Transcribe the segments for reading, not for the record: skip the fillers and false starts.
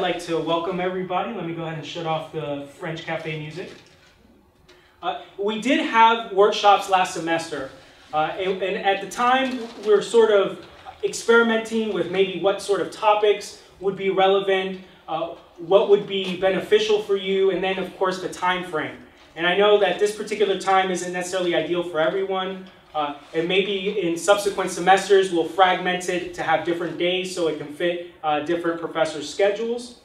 like to welcome everybody. Let me go ahead and shut off the French Cafe music. We did have workshops last semester, and at the time we were sort of experimenting with maybe what sort of topics would be relevant, what would be beneficial for you, and then of course the time frame. And I know that this particular time isn't necessarily ideal for everyone, and maybe in subsequent semesters we'll fragment it to have different days so it can fit different professors' schedules.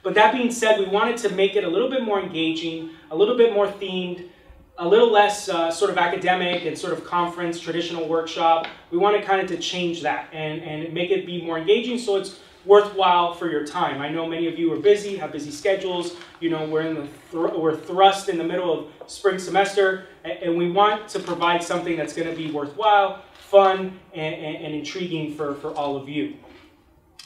But that being said, we wanted to make it a little bit more engaging, a little bit more themed, a little less sort of academic and sort of conference, traditional workshop. We wanted kind of to change that and make it be more engaging so it's worthwhile for your time. I know many of you are busy, have busy schedules. You know, we're thrust in the middle of spring semester, and we want to provide something that's going to be worthwhile, fun, and intriguing for all of you.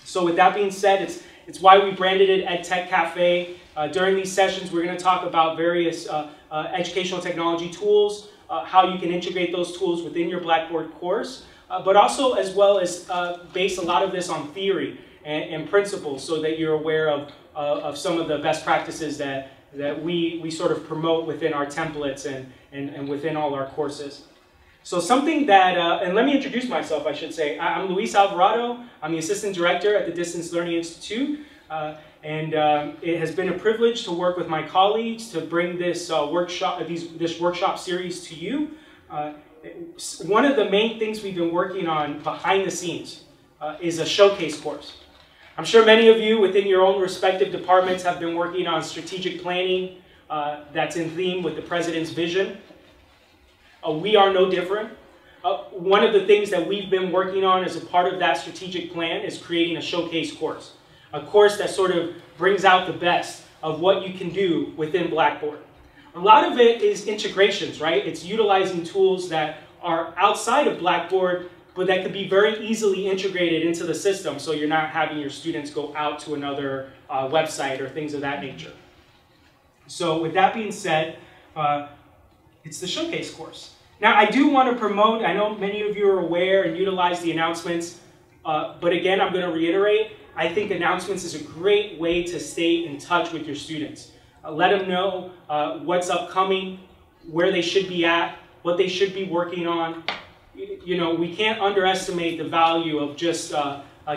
So with that being said, it's why we branded it EdTech Cafe. During these sessions, we're going to talk about various educational technology tools, how you can integrate those tools within your Blackboard course, but also as well as base a lot of this on theory and principles so that you're aware of some of the best practices that we sort of promote within our templates and within all our courses. So something that, and let me introduce myself, I should say. I'm Luis Alvarado. I'm the Assistant Director at the Distance Learning Institute. It has been a privilege to work with my colleagues to bring this workshop series to you. One of the main things we've been working on behind the scenes is a showcase course. I'm sure many of you within your own respective departments have been working on strategic planning that's in theme with the President's vision. We are no different. One of the things that we've been working on as a part of that strategic plan is creating a showcase course. A course that sort of brings out the best of what you can do within Blackboard. A lot of it is integrations, right? It's utilizing tools that are outside of Blackboard, but that could be very easily integrated into the system so you're not having your students go out to another website or things of that nature. So with that being said, it's the showcase course. Now I do want to promote, I know many of you are aware and utilize the announcements, but again, I'm going to reiterate, I think announcements is a great way to stay in touch with your students. Let them know what's upcoming, where they should be at, what they should be working on. You know, we can't underestimate the value of just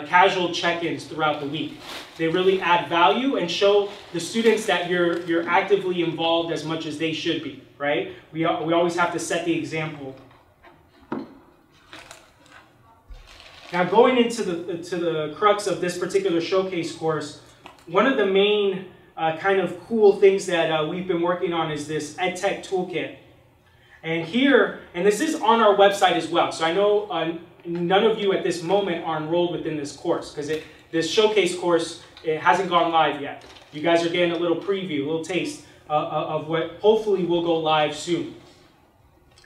casual check-ins throughout the week. They really add value and show the students that you're actively involved as much as they should be, right? We always have to set the example. Now, going into the crux of this particular showcase course, one of the main kind of cool things that we've been working on is this EdTech toolkit. And here, and this is on our website as well, so I know none of you at this moment are enrolled within this course, because this showcase course, it hasn't gone live yet. You guys are getting a little preview, a little taste of what hopefully will go live soon.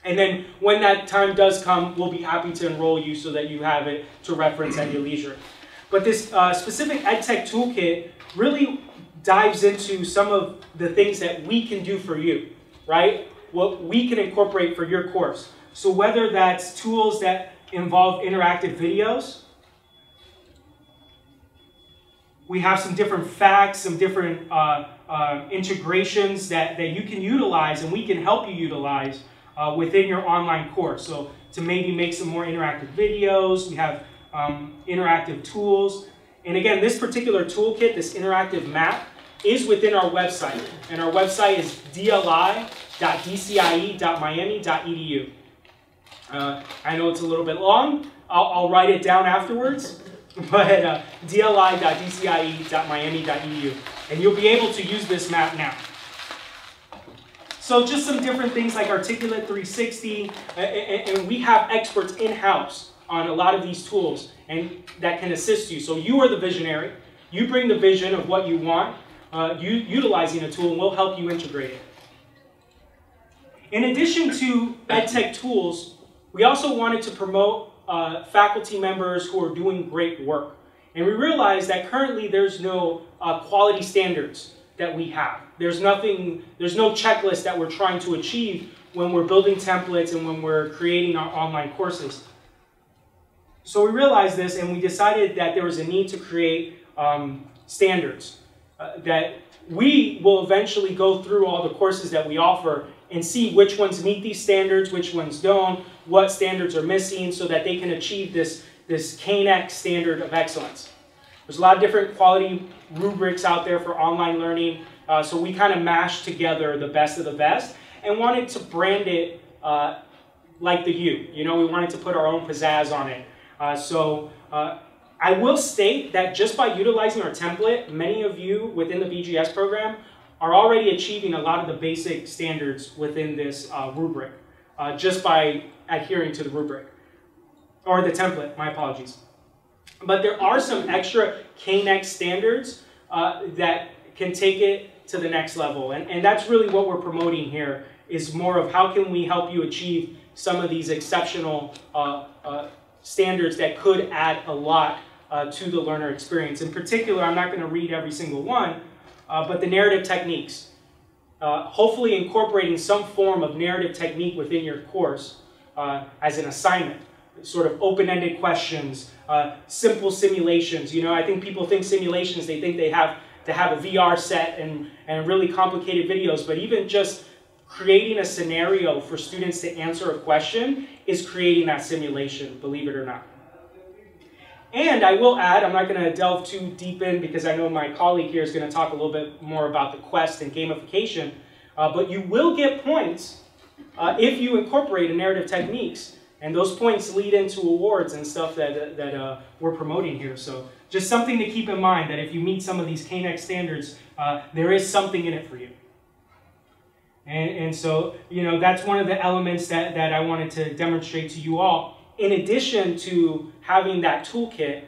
And then when that time does come, we'll be happy to enroll you so that you have it to reference at your leisure. But this specific EdTech toolkit really dives into some of the things that we can do for you, right? What we can incorporate for your course. So whether that's tools that involve interactive videos, we have some different facts, some different integrations that you can utilize and we can help you utilize within your online course. So to maybe make some more interactive videos, we have interactive tools. And again, this particular toolkit, this interactive map, is within our website. And our website is dli.dcie.miami.edu. I know it's a little bit long. I'll write it down afterwards. But dli.dcie.miami.edu. And you'll be able to use this map now. So just some different things like Articulate 360. And we have experts in-house on a lot of these tools and that can assist you. So you are the visionary. You bring the vision of what you want. Utilizing a tool, and we'll help you integrate it. In addition to EdTech tools, we also wanted to promote faculty members who are doing great work. And we realized that currently there's no quality standards that we have. There's no checklist that we're trying to achieve when we're building templates and when we're creating our online courses. So we realized this and we decided that there was a need to create standards that we will eventually go through all the courses that we offer and see which ones meet these standards, which ones don't, what standards are missing, so that they can achieve this KNEC standard of excellence. There's a lot of different quality rubrics out there for online learning, so we kind of mashed together the best of the best and wanted to brand it like the U. You know, we wanted to put our own pizzazz on it. I will state that just by utilizing our template, many of you within the BGS program are already achieving a lot of the basic standards within this rubric, just by adhering to the rubric, or the template, my apologies. But there are some extra KNEC standards that can take it to the next level, and that's really what we're promoting here, is more of how can we help you achieve some of these exceptional standards that could add a lot to the learner experience. In particular, I'm not going to read every single one, but the narrative techniques. Hopefully incorporating some form of narrative technique within your course as an assignment. Sort of open-ended questions, simple simulations. You know, I think people think simulations, they think they have to have a VR set and really complicated videos, but even just creating a scenario for students to answer a question is creating that simulation, believe it or not. And I will add, I'm not going to delve too deep in because I know my colleague here is going to talk a little bit more about the quest and gamification, but you will get points if you incorporate narrative techniques, and those points lead into awards and stuff that we're promoting here. So just something to keep in mind, that if you meet some of these KNEC standards, there is something in it for you. And so, you know, that's one of the elements that I wanted to demonstrate to you all. In addition to having that toolkit,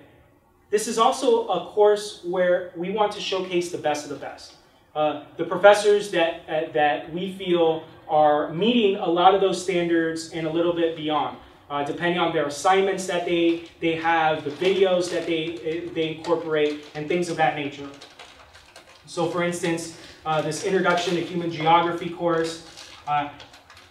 this is also a course where we want to showcase the best of the best. The professors that we feel are meeting a lot of those standards and a little bit beyond, depending on their assignments that they have, the videos that they incorporate, and things of that nature. So for instance, this Introduction to Human Geography course,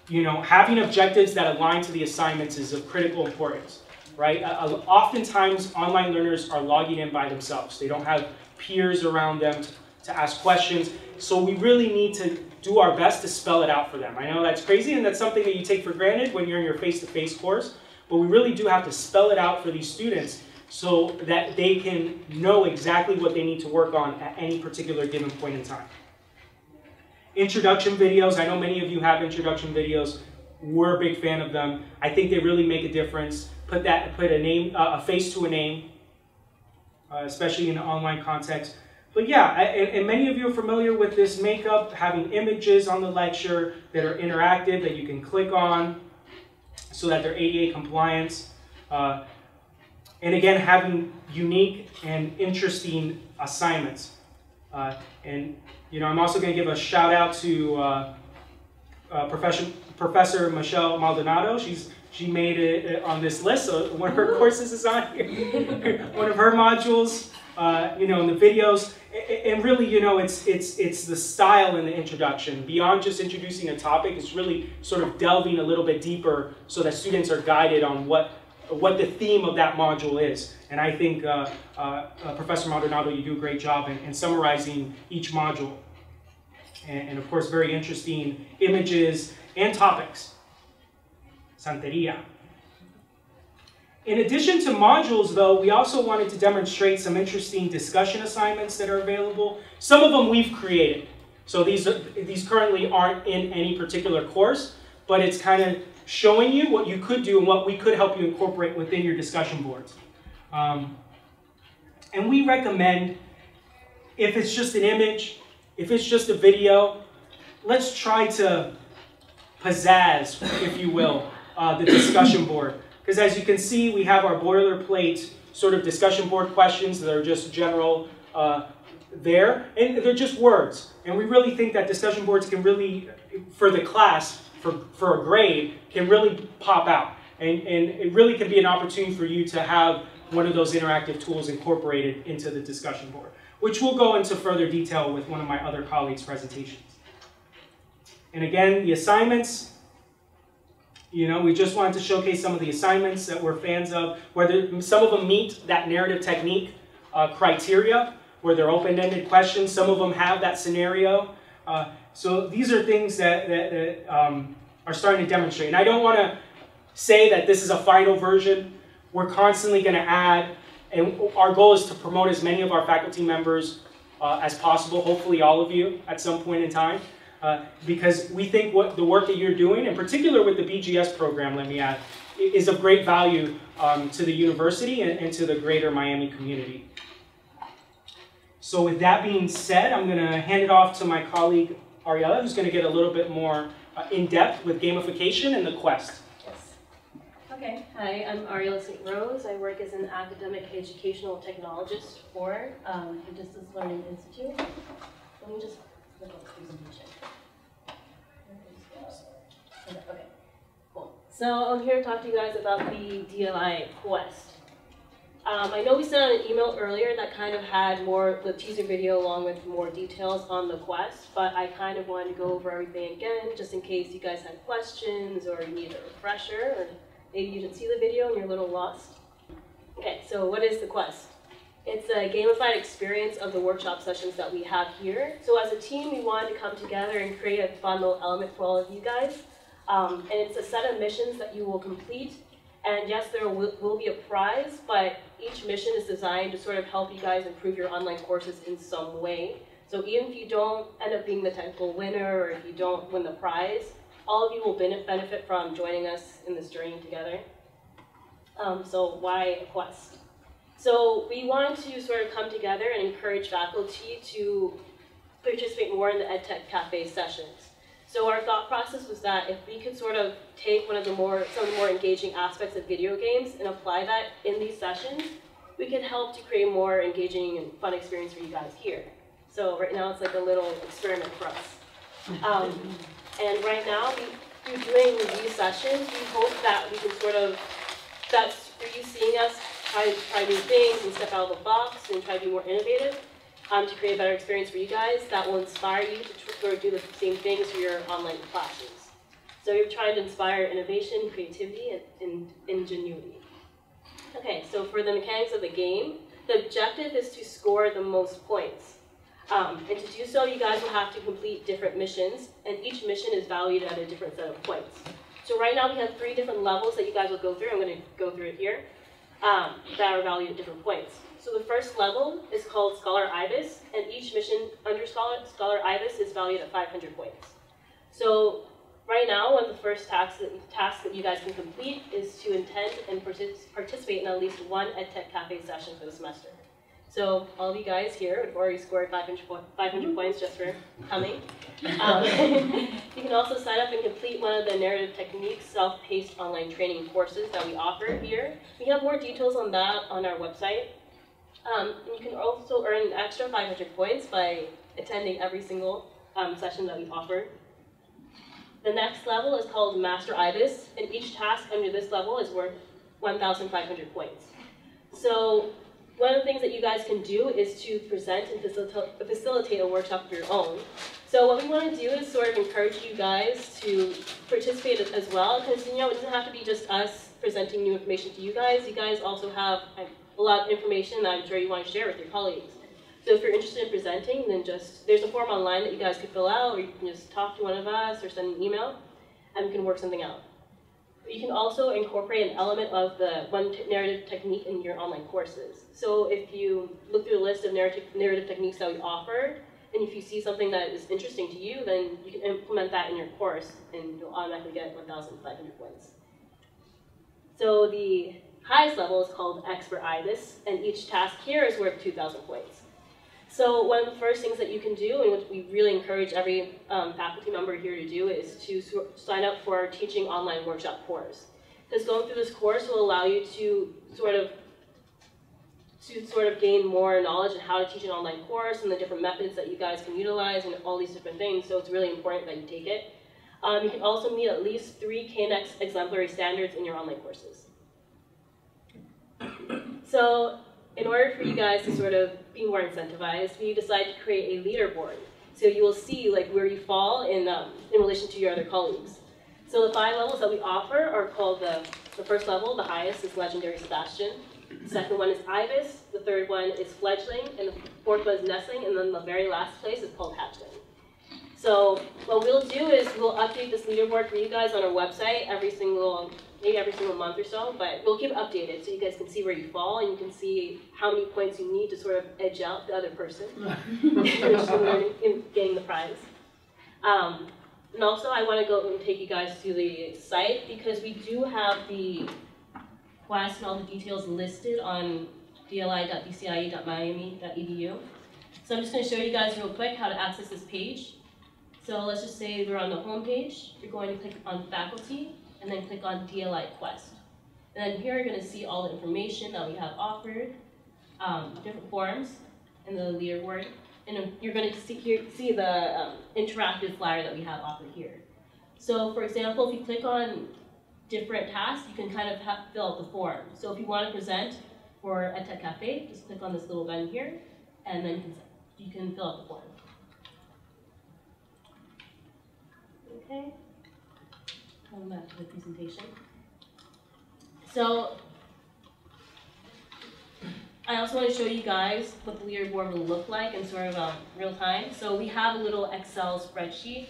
you know, having objectives that align to the assignments is of critical importance, right? Oftentimes, online learners are logging in by themselves. They don't have peers around them to ask questions, so we really need to do our best to spell it out for them. I know that's crazy, and that's something that you take for granted when you're in your face-to-face course, but we really do have to spell it out for these students so that they can know exactly what they need to work on at any particular given point in time. Introduction videos, I know many of you have introduction videos. We're a big fan of them. I think they really make a difference. Put a name, a face to a name, especially in an online context. But yeah, and many of you are familiar with this makeup, having images on the lecture that are interactive that you can click on so that they're ADA compliant. And again, having unique and interesting assignments. And you know, I'm also going to give a shout out to Professor Michelle Maldonado. She made it on this list, so one of her courses is on here. One of her modules, you know, in the videos. And really, you know, it's the style in the introduction. Beyond just introducing a topic, it's really sort of delving a little bit deeper so that students are guided on what the theme of that module is. And I think Professor Maldonado, you do a great job in summarizing each module. And of course, very interesting images and topics. Santeria. In addition to modules, though, we also wanted to demonstrate some interesting discussion assignments that are available. Some of them we've created. So these currently aren't in any particular course, but it's kind of showing you what you could do and what we could help you incorporate within your discussion boards. And we recommend, if it's just an image, if it's just a video, let's try to pizzazz, if you will, the discussion board. Because as you can see, we have our boilerplate sort of discussion board questions that are just general there, and they're just words. And we really think that discussion boards can really, for the class, for a grade, can really pop out. And it really can be an opportunity for you to have one of those interactive tools incorporated into the discussion board, which we'll go into further detail with one of my other colleagues' presentations. And again, the assignments, you know, we just wanted to showcase some of the assignments that we're fans of, whether some of them meet that narrative technique criteria, where they're open-ended questions. Some of them have that scenario. So these are things that are starting to demonstrate. And I don't want to say that this is a final version. We're constantly going to add, and our goal is to promote as many of our faculty members as possible, hopefully all of you at some point in time, because we think the work that you're doing, in particular with the BGS program, let me add, is of great value to the university and to the greater Miami community. So with that being said, I'm going to hand it off to my colleague Ariella, who's going to get a little bit more in-depth with gamification and the quest. Yes. Okay. Hi, I'm Ariella St. Rose. I work as an academic educational technologist for the Distance Learning Institute. Let me just look at the presentation. Okay, cool. So I'm here to talk to you guys about the DLI Quest. I know we sent out an email earlier that kind of had the teaser video along with more details on the quest, but I kind of wanted to go over everything again just in case you guys had questions or you need a refresher, or maybe you didn't see the video and you're a little lost. Okay, so what is the quest? It's a gamified experience of the workshop sessions that we have here. So as a team, we wanted to come together and create a fun little element for all of you guys. And it's a set of missions that you will complete. And yes, there will be a prize, but each mission is designed to sort of help you guys improve your online courses in some way. So even if you don't end up being the technical winner, or if you don't win the prize, all of you will benefit from joining us in this journey together. So why a quest? So we wanted to sort of come together and encourage faculty to participate more in the EdTech Cafe sessions. So our thought process was that if we could sort of take some of the more engaging aspects of video games and apply that in these sessions, we could help to create a more engaging and fun experience for you guys here. So right now it's like a little experiment for us. And right now, through doing review sessions, we hope that we can sort of, that's through you seeing us try new things and step out of the box and try to be more innovative, to create a better experience for you guys that will inspire you to sort of do the same things for your online classes. So you're trying to inspire innovation, creativity, and ingenuity. Okay, so for the mechanics of the game, the objective is to score the most points. And to do so, you guys will have to complete different missions, and each mission is valued at a different set of points. So right now we have 3 different levels that you guys will go through. I'm going to go through it here, that are valued at different points. So the first level is called Scholar Ibis, and each mission under Scholar Ibis is valued at 500 points. So right now, one of the first tasks that you guys can complete is to attend and participate in at least one EdTech Cafe session for the semester. So all of you guys here have already scored 500 points just for coming. You can also sign up and complete one of the narrative techniques self-paced online training courses that we offer here. We have more details on that on our website. And you can also earn an extra 500 points by attending every single session that we offer. The next level is called Master IBIS, and each task under this level is worth 1,500 points. So one of the things that you guys can do is to present and facilitate a workshop of your own. So what we want to do is sort of encourage you guys to participate as well, because it doesn't have to be just us presenting new information to you guys. You guys also have a lot of information that I'm sure you want to share with your colleagues. So if you're interested in presenting, then there's a form online that you guys could fill out, or you can just talk to one of us or send an email, and we can work something out. You can also incorporate an element of the one narrative technique in your online courses. So if you look through the list of narrative techniques that we offer, and if you see something that is interesting to you, then you can implement that in your course, and you'll automatically get 1,500 points. So the highest level is called Expert IBIS, and each task here is worth 2,000 points. So one of the first things that you can do, and which we really encourage every faculty member here to do, is to sign up for our Teaching Online Workshop course. Because going through this course will allow you to sort of gain more knowledge on how to teach an online course and the different methods that you guys can utilize and all these different things, so it's really important that you take it. You can also meet at least 3 KNX exemplary standards in your online courses. So in order for you guys to sort of be more incentivized, we decided to create a leaderboard. So you will see like where you fall in relation to your other colleagues. So the 5 levels that we offer are called the first level, the highest, is Legendary Sebastian. The second one is ibis, the third one is fledgling, and the fourth one is nestling, and then the very last place is called hatchling. So what we'll do is we'll update this leaderboard for you guys on our website maybe every single month or so, but we'll keep it updated so you guys can see where you fall and you can see how many points you need to sort of edge out the other person in getting the prize. And also I want to go and take you guys to the site because we do have the quest and all the details listed on dli.bcie.miami.edu. So I'm just going to show you guys real quick how to access this page. So let's just say we're on the home page. You're going to click on faculty and then click on DLI Quest. And then here you're going to see all the information that we have offered, different forms, and the leaderboard. And you're going to see the interactive flyer that we have offered here. So for example, if you click on different tasks, you can kind of fill out the form. So if you want to present for EdTech Cafe, just click on this little button here, and then you can fill out the form. Okay. Going back to the presentation. So I also want to show you guys what the leaderboard will look like in sort of real time. So we have a little Excel spreadsheet.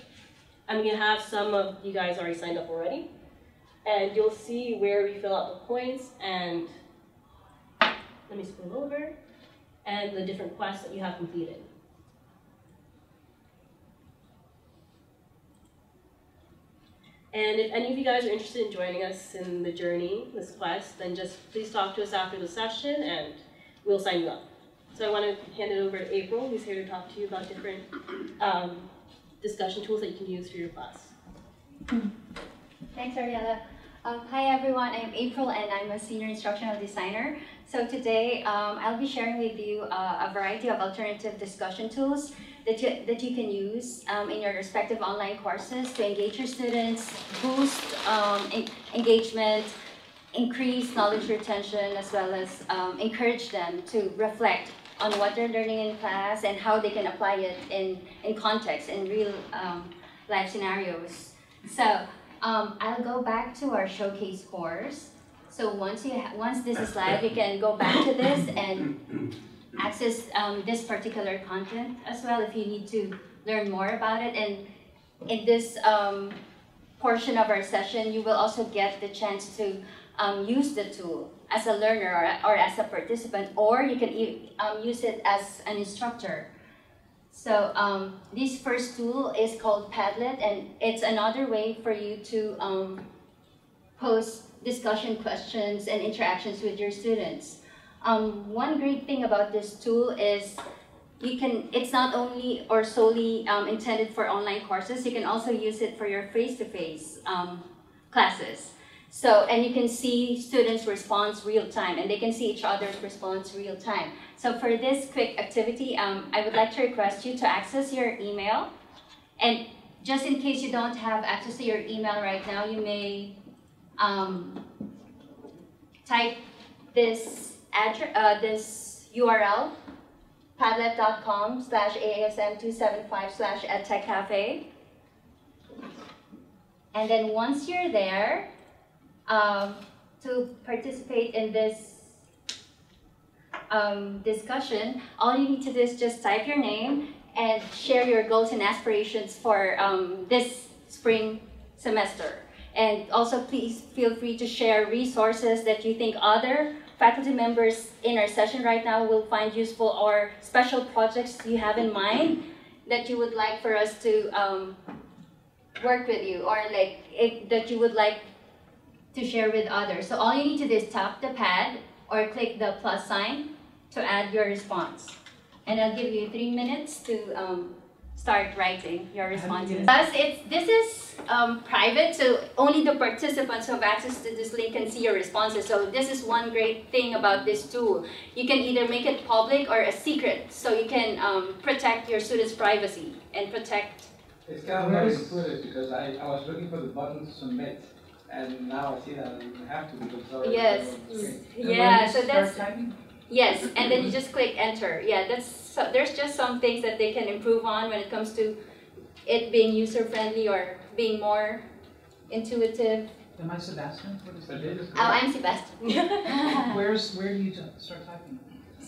I'm going to have some of you guys already signed up already. And you'll see where we fill out the points and, let me scroll over, and the different quests that you have completed. And if any of you guys are interested in joining us in the journey, this quest, then just please talk to us after the session and we'll sign you up. So I want to hand it over to April, who's here to talk to you about different discussion tools that you can use for your class. Thanks, Ariella. Hi everyone, I'm April and I'm a senior instructional designer. So today I'll be sharing with you a variety of alternative discussion tools that you can use in your respective online courses to engage your students, boost engagement, increase knowledge retention, as well as encourage them to reflect on what they're learning in class and how they can apply it in context, in real life scenarios. So I'll go back to our showcase course. So once this is live, you can go back to this and access this particular content as well if you need to learn more about it. And in this portion of our session, you will also get the chance to use the tool as a learner or as a participant, or you can use it as an instructor. So this first tool is called Padlet, and it's another way for you to pose discussion questions and interactions with your students. One great thing about this tool is it's not only or solely intended for online courses, you can also use it for your face-to-face classes. So, and you can see students' response real time, and they can see each other's response real time. So for this quick activity, I would like to request you to access your email. And just in case you don't have access to your email right now, you may type this URL, padlet.com/AASM275/EdTechCafe. And then once you're there, to participate in this discussion, all you need to do is just type your name and share your goals and aspirations for this spring semester. And also please feel free to share resources that you think other faculty members in our session right now will find useful, or special projects you have in mind that you would like for us to work with you, or that you would like to share with others. So all you need to do is tap the pad or click the plus sign to add your response. And I'll give you 3 minutes to start writing your responses. Plus, this is private, so only the participants who have access to this link can see your responses. So this is one great thing about this tool. You can either make it public or a secret, so you can protect your students' privacy and protect. It's kind of hard to put it because I was looking for the button to submit. And now I see that you have to because it's already yeah, so that's yes, and then you just click enter. Yeah, there's just some things that they can improve on when it comes to it being user friendly or being more intuitive. Am I Sebastian? What is But that? they just- Oh, I'm Sebastian. Where do you start typing?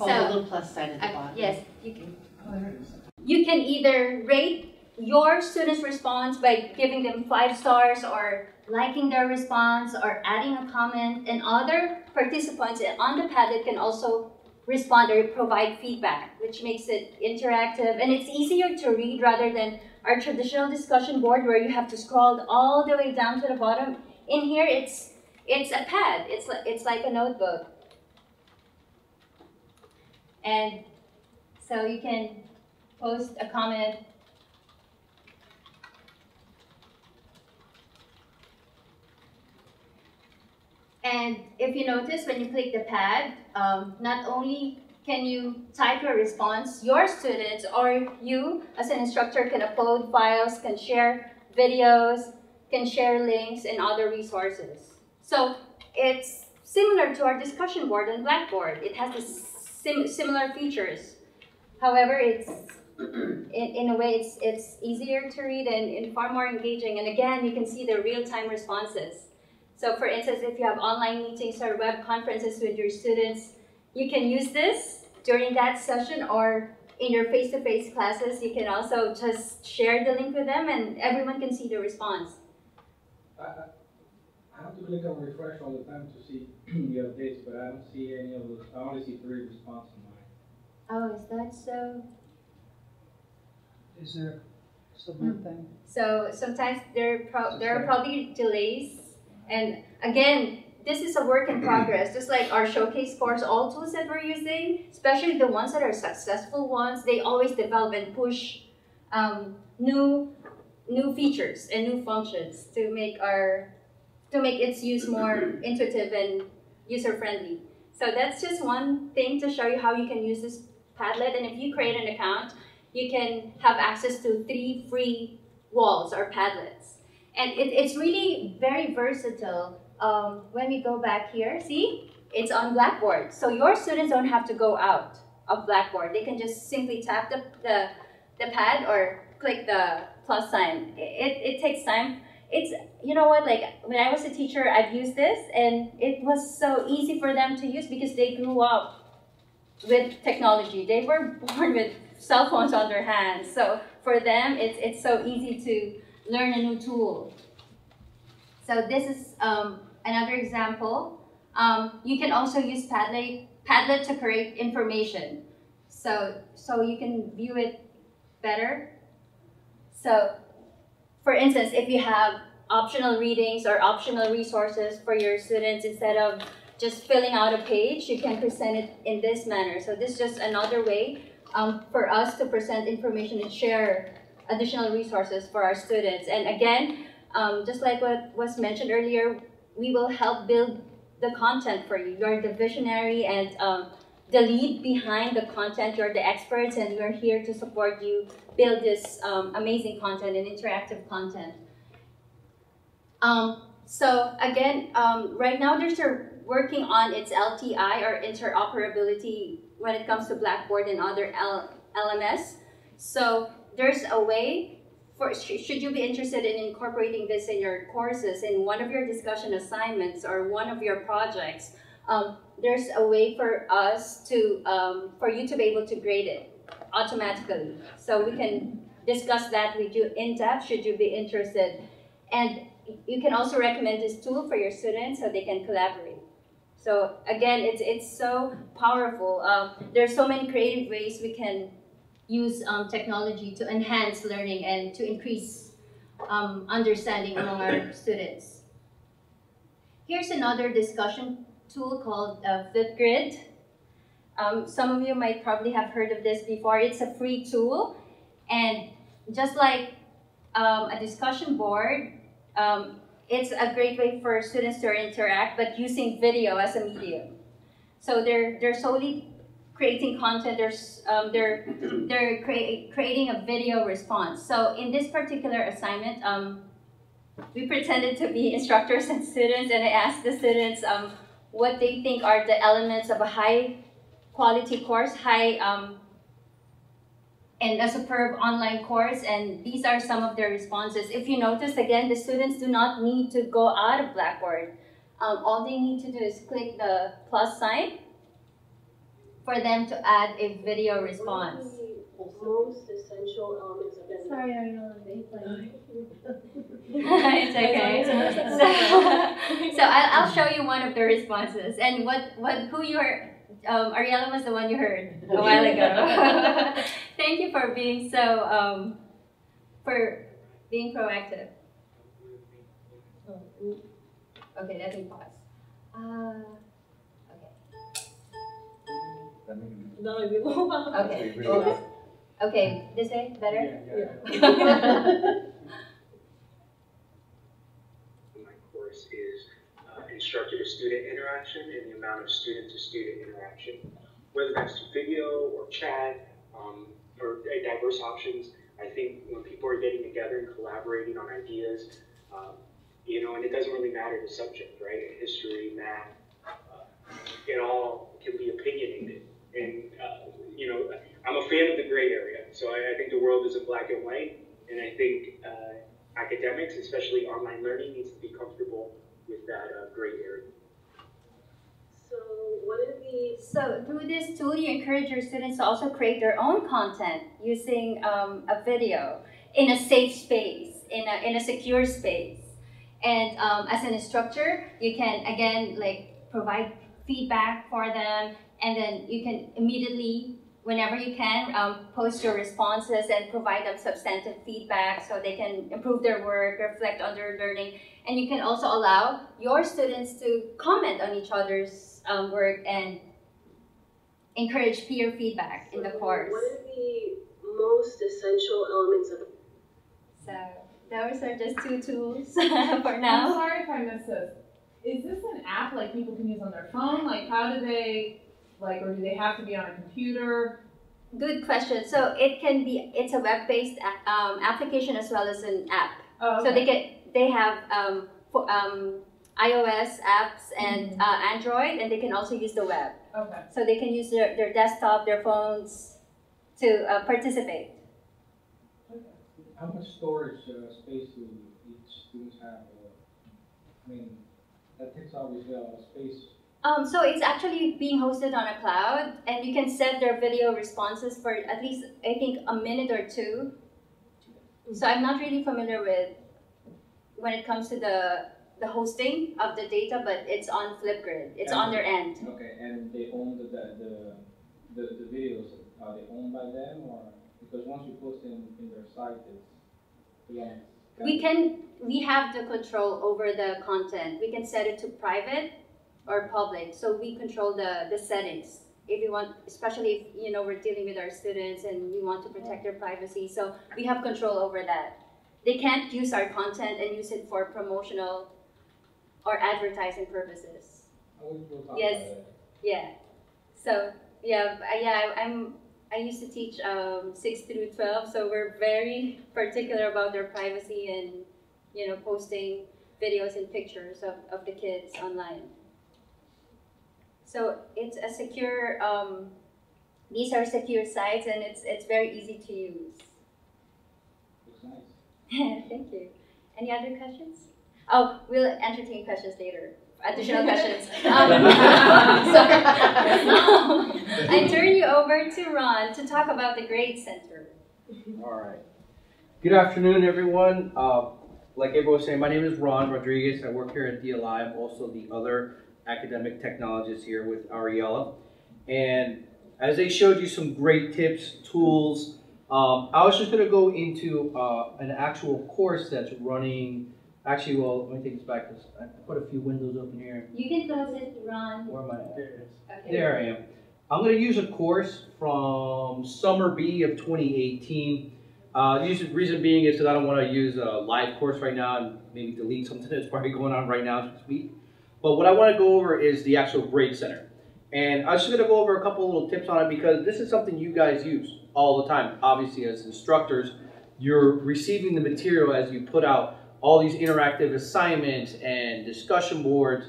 Oh, the little plus sign at the bottom. Yes, you can. Oh, there it is. You can either rate your students' response by giving them 5 stars or liking their response or adding a comment, and other participants on the Padlet can also respond or provide feedback, which makes it interactive and it's easier to read rather than our traditional discussion board where you have to scroll all the way down to the bottom. In here, it's a pad. It's like a notebook, and so you can post a comment. And if you notice, when you click the pad, not only can you type your response, your students or you as an instructor can upload files, can share videos, can share links and other resources. So it's similar to our discussion board on Blackboard. It has the similar features. However, it's in a way it's easier to read and far more engaging. And again, you can see the real-time responses. So for instance, if you have online meetings or web conferences with your students, you can use this during that session, or in your face-to-face classes, you can also just share the link with them and everyone can see the response. I have to click on refresh all the time to see the updates, but I don't see any of those. I only see 3 responses on mine. Oh, is that so? Is there a submit thing? So sometimes there are probably delays. And again, this is a work in progress. Just like our showcase course, all tools that we're using, especially the ones that are successful ones, they always develop and push new features and new functions to make its use more intuitive and user-friendly. So that's just one thing to show you how you can use this Padlet. And if you create an account, you can have access to 3 free walls or Padlets. And it's really very versatile. When we go back here, see? It's on Blackboard. So your students don't have to go out of Blackboard. They can just simply tap the pad or click the plus sign. It takes time. It's, you know what, like when I was a teacher, I've used this and it was so easy for them to use because they grew up with technology. They were born with cell phones on their hands. So for them, it's so easy to learn a new tool. So this is another example. You can also use Padlet to create information. So you can view it better. So for instance, if you have optional readings or optional resources for your students, instead of just filling out a page, you can present it in this manner. So this is just another way for us to present information and share additional resources for our students. And again, just like what was mentioned earlier, we will help build the content for you. You're the visionary and the lead behind the content. You're the experts and we're here to support you build this amazing content and interactive content. So again, right now they're working on its LTI or interoperability when it comes to Blackboard and other LMS. So there's a way, should you be interested in incorporating this in your courses, in one of your discussion assignments or one of your projects, there's a way for us to, for you to be able to grade it automatically. So we can discuss that with you in depth should you be interested. And you can also recommend this tool for your students so they can collaborate. So again, it's so powerful. There's so many creative ways we can use technology to enhance learning and to increase understanding among our students. Here's another discussion tool called Flipgrid. Some of you might probably have heard of this before. It's a free tool, and just like a discussion board, it's a great way for students to interact, but using video as a medium. So they're solely creating content. They're creating a video response. So in this particular assignment, we pretended to be instructors and students, and I asked the students what they think are the elements of a high quality course, high and a superb online course, and these are some of their responses. If you notice, again, the students do not need to go out of Blackboard. All they need to do is click the plus sign for them to add a video response. Most essential elements of it. Sorry, are you on the It's okay. So I'll show you one of the responses, and who you heard. Ariella was the one you heard a while ago. Thank you for being so proactive. Okay, let me pause. Okay. Okay, this way better. My course is instructor-to-student interaction and the amount of student-to-student interaction, whether that's through video or chat or diverse options. I think when people are getting together and collaborating on ideas, and it doesn't really matter the subject, right? History, math, it all can be opinionated. And, I'm a fan of the gray area. So I think the world isn't black and white. And I think academics, especially online learning, needs to be comfortable with that gray area. So through this tool, you encourage your students to also create their own content using a video in a safe space, in a secure space. And as an instructor, you can, again, provide feedback for them, and then you can immediately, whenever you can, post your responses and provide them substantive feedback so they can improve their work, reflect on their learning. And you can also allow your students to comment on each other's work and encourage peer feedback in the course. What are the most essential elements of it? So those are just 2 tools for now. I'm sorry if I missed this. Is this an app like people can use on their phone? Like how do they, or do they have to be on a computer? Good question. So it's a web-based application as well as an app. Oh, okay. So they have iOS apps and Android, and they can also use the web. Okay. So they can use their desktop, their phones to participate. Okay. How much storage space do each student have? That takes obviously a lot of space. So it's actually being hosted on a cloud, and you can set their video responses for at least, I think, a minute or 2. So I'm not really familiar with when it comes to the hosting of the data, but it's on Flipgrid. It's on their end. Okay, and they own the videos. Are they owned by them, or because once you post in their site, it's belongs? We have the control over the content. We can set it to private or public, so we control the settings. If you want, especially if we're dealing with our students and we want to protect their privacy, so we have control over that. They can't use our content and use it for promotional or advertising purposes. We'll talk Yes. about that. Yeah. So I used to teach 6 through 12, so we're very particular about their privacy and posting videos and pictures of the kids online. So it's a secure. These are secure sites, and it's very easy to use. Looks nice. Thank you. Any other questions? Oh, we'll entertain questions later. Additional questions. Sorry. I turn you over to Ron to talk about the Grade Center. All right. Good afternoon, everyone. Like everyone was saying, my name is Ron Rodriguez. I work here at DLI. I'm also the other academic technologist here with Ariella. And as they showed you some great tips, tools, I was just going to go into an actual course that's running. Actually, well, let me take this back because I put a few windows open here. You can close it, Ron. Where am I at? There it is. Okay. There I am. I'm going to use a course from Summer B of 2018. The reason being is because I don't want to use a live course right now and maybe delete something that's probably going on right now this week. But what I want to go over is the actual Grade Center. And I'm just going to go over a couple little tips on it because this is something you guys use all the time. Obviously, as instructors, you're receiving the material as you put out all these interactive assignments and discussion boards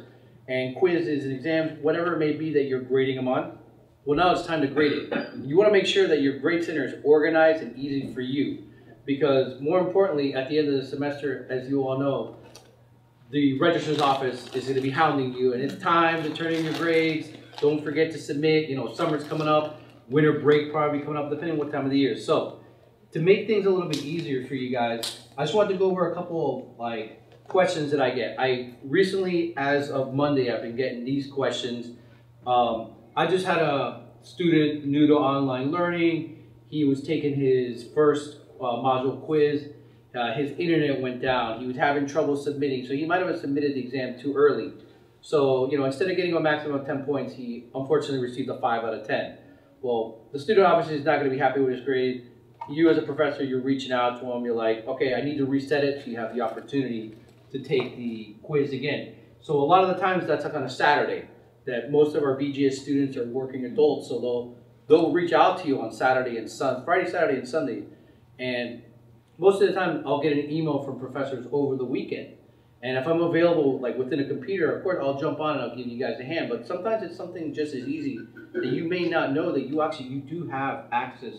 and quizzes and exams, whatever it may be that you're grading them on. Well, now it's time to grade it. You want to make sure that your grade center is organized and easy for you, because more importantly, at the end of the semester, as you all know, the registrar's office is going to be hounding you, and it's time to turn in your grades. Don't forget to submit. You know, summer's coming up, winter break probably coming up, depending on what time of the year. So, to make things a little bit easier for you guys, I just wanted to go over a couple of questions that I get. I recently, as of Monday, I've been getting these questions. I just had a student new to online learning. He was taking his first module quiz. His internet went down. He was having trouble submitting, so he might have submitted the exam too early. So, you know, instead of getting a maximum of 10 points, he unfortunately received a 5 out of 10. Well, the student obviously is not going to be happy with his grade. You as a professor, you're reaching out to him. You're like, okay, I need to reset it, so you have the opportunity to take the quiz again. So a lot of the times that's on a Saturday, that most of our BGS students are working adults, so they'll reach out to you on Saturday and Friday, Saturday, and Sunday, and most of the time I'll get an email from professors over the weekend. And if I'm available, like within a computer, of course I'll jump on and I'll give you guys a hand. But sometimes it's something just as easy that you may not know that you do have access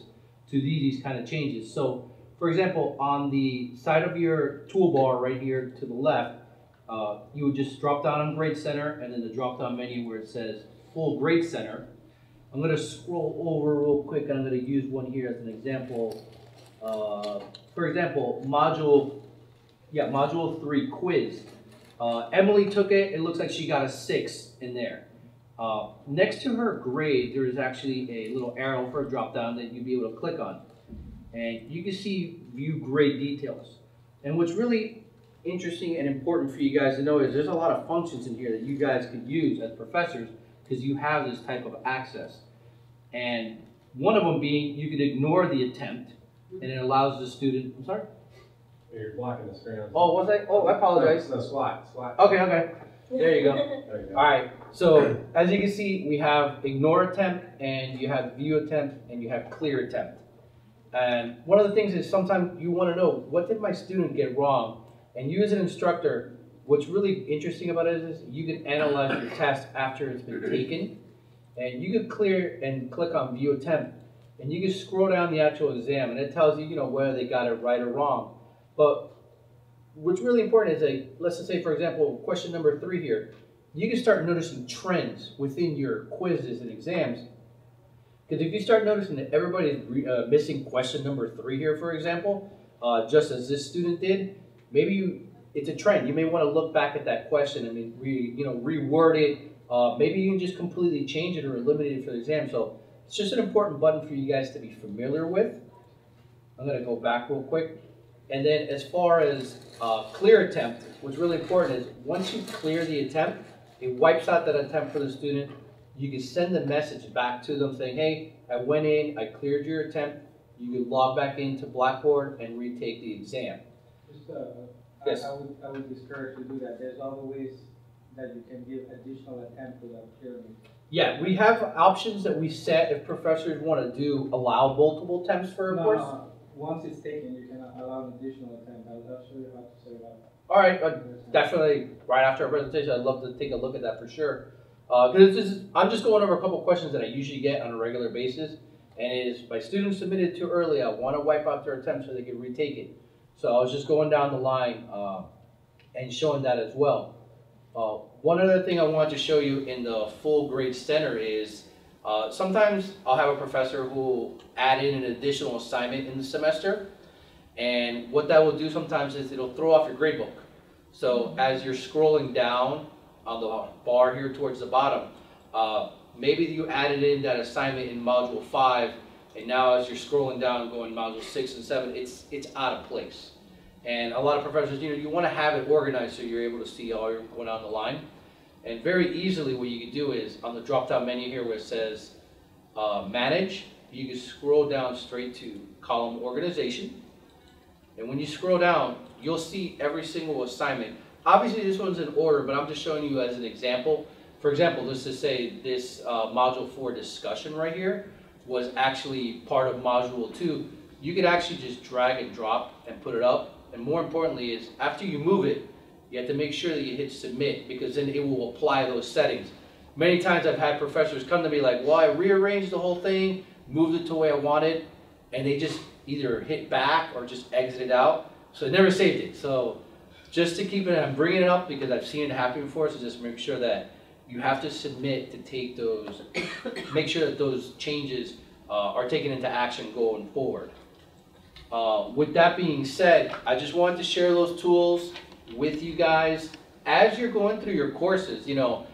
to these kind of changes. So, for example, on the side of your toolbar right here to the left, you would just drop down on Grade Center, and then the drop down menu where it says Full Grade Center. I'm going to scroll over real quick, and I'm going to use one here as an example. For example, Module 3 quiz. Emily took it. It looks like she got a 6 in there. Next to her grade, there is actually a little arrow for a drop down that you'll be able to click on. And you can see View Grade Details. And what's really interesting and important for you guys to know is there's a lot of functions in here that you guys could use as professors because you have this type of access. And one of them being you could ignore the attempt, and it allows the student, I'm sorry? You're blocking the screen. Oh, was I? Oh, I apologize. No, slide. Okay. There you go. There you go. All right. So as you can see, we have ignore attempt, and you have view attempt, and you have clear attempt. And one of the things is sometimes you want to know, what did my student get wrong? And you as an instructor, what's really interesting about it is you can analyze your test after it's been taken, and you can clear and click on view attempt, and you can scroll down the actual exam, and it tells you, you know, whether they got it right or wrong. But what's really important is, let's just say, for example, question number 3 here, you can start noticing trends within your quizzes and exams. Because if you start noticing that everybody's missing question number 3 here, for example, just as this student did, maybe it's a trend. You may want to look back at that question and reword it. Maybe you can just completely change it or eliminate it for the exam. So it's just an important button for you guys to be familiar with. I'm going to go back real quick. And then as far as clear attempt, what's really important is once you clear the attempt, it wipes out that attempt for the student. You can send a message back to them saying, hey, I went in, I cleared your attempt. You can log back into BlackBoard and retake the exam. Yes. I would discourage you to do that. There's other ways that you can give additional attempt without clearing. Yeah, we have options that we set if professors want to allow multiple attempts for a course. Once it's taken, you can allow an additional attempt. I'll show you how to set it up. All right, definitely right after our presentation, I'd love to take a look at that for sure. Because I'm just going over a couple questions that I usually get on a regular basis, and it is my students submitted too early. I want to wipe out their attempt so they can retake it. So I was just going down the line and showing that as well. One other thing I wanted to show you in the full grade center is sometimes I'll have a professor who will add in an additional assignment in the semester, and what that will do sometimes is it'll throw off your grade book. So as you're scrolling down on the bar here towards the bottom, maybe you added in that assignment in module 5, and now as you're scrolling down going module 6 and 7, it's out of place. And a lot of professors, you want to have it organized so you're able to see all your going down the line. And very easily what you can do is on the drop-down menu here where it says Manage, you can scroll down straight to column Organization. And when you scroll down, you'll see every single assignment. Obviously this one's in order, but I'm just showing you as an example. For example, let's just say this module 4 discussion right here was actually part of module 2. You could actually just drag and drop and put it up. And more importantly is after you move it, you have to make sure that you hit submit, because then it will apply those settings. many times I've had professors come to me like, well, I rearranged the whole thing, moved it to the way I wanted, and they just either hit back or just exited out. So they never saved it. So just to keep it, I'm bringing it up because I've seen it happen before, so just make sure that you have to submit to take those, make sure that those changes are taken into action going forward. With that being said, I just wanted to share those tools with you guys. As you're going through your courses, you know,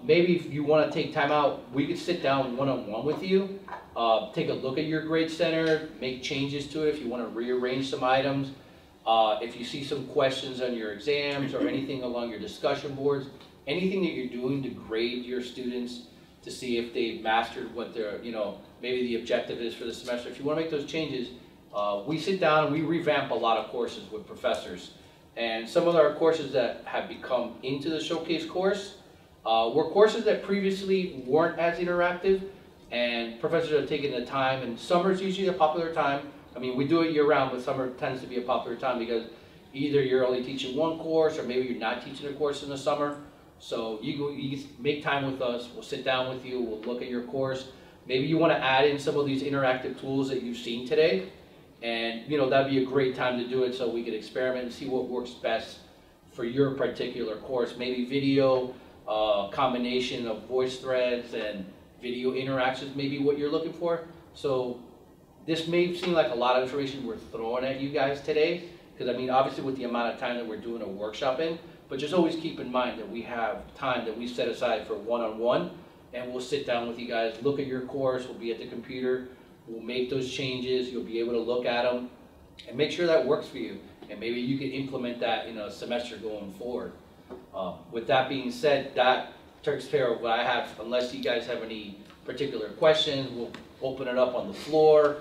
maybe if you want to take time out, we could sit down one-on-one with you, take a look at your grade center, make changes to it if you want to rearrange some items. If you see some questions on your exams or anything along your discussion boards, anything that you're doing to grade your students to see if they've mastered what their, you know, maybe the objective is for the semester. If you want to make those changes, we sit down and we revamp a lot of courses with professors. And some of our courses that have become into the showcase course were courses that previously weren't as interactive, and professors are taking the time, and summer's usually a popular time. I mean, we do it year round, but summer tends to be a popular time because either you're only teaching one course or maybe you're not teaching a course in the summer. So you make time with us, we'll sit down with you, we'll look at your course. Maybe you want to add in some of these interactive tools that you've seen today, and you know, that'd be a great time to do it so we could experiment and see what works best for your particular course. Maybe video, combination of voice threads and video interactions, maybe what you're looking for. So this may seem like a lot of information we're throwing at you guys today, because I mean, obviously with the amount of time that we're doing a workshop in, but just always keep in mind that we have time that we set aside for one-on-one, and we'll sit down with you guys, look at your course, we'll be at the computer, we'll make those changes, you'll be able to look at them, and make sure that works for you, and maybe you can implement that in a semester going forward. With that being said, that takes care of what I have. Unless you guys have any particular questions, we'll open it up on the floor.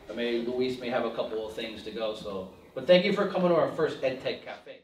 Or maybe Luis may have a couple of things to go. So, but thank you for coming to our first EdTech Cafe.